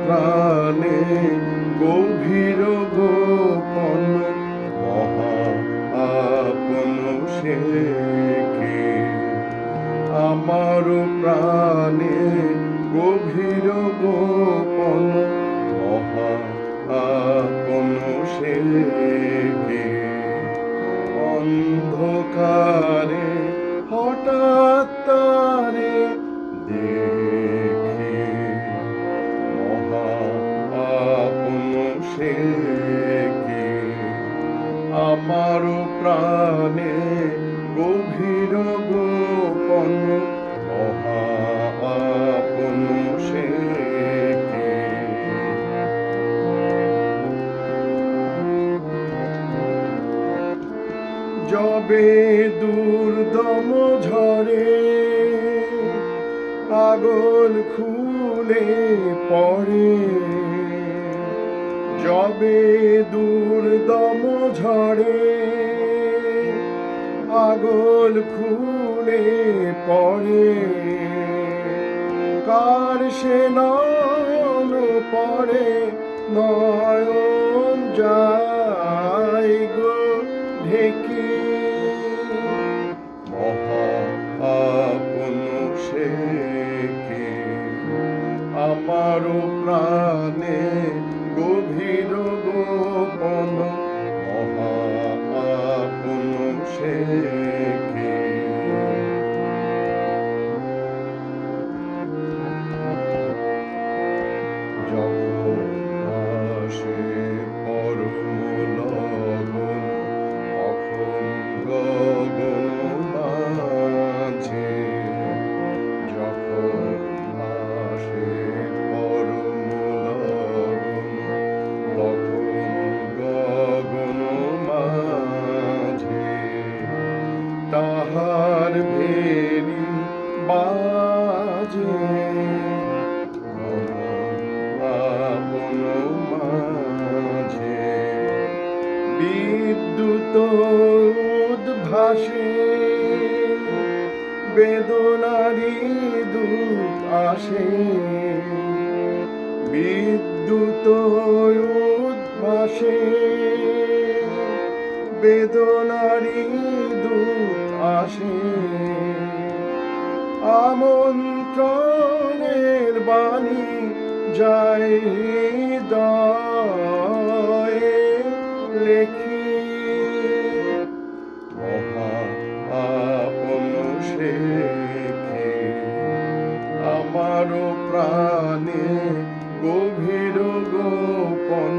প্রাণে গভীর গোপন মহা আপন সে কে? আমার প্রাণে গভীর গোপন মহা আপন সে কে? অন্ধকারে হঠাৎ তারে দেখে মহা আপন সে কে? আমার প্রাণে গভীর গোপন মহা আপন সে কে? যবে দুর্দম ঝড়ে পাগল খুলে পড়ে, যবে দুর্দম ঝড়ে পাগল খুলে পড়ে, কার সে নয়ন পড়ে নয়ন যায় গো ঢেকে? মহা আপন সে কে? আমার প্রাণে গভীর গোপন মহা আপন সে কে? যখন আসে পরম লগন তখন গগন মাঝে, যখন আসে পরম লগন তখন গগন মাঝে, তাহার ভেরি বাজে আপন মাঝে। বিদ্যুৎ উদ্ভাসে বেদনারি দূত আসে, বিদ্যুৎ উদ্ভাসে বেদনারি দূত আসে, আমন্ত্রণের বাণী যায় হৃদয়ে লেখি। মহা আপন সে কে? আমার প্রাণে গভীর গোপন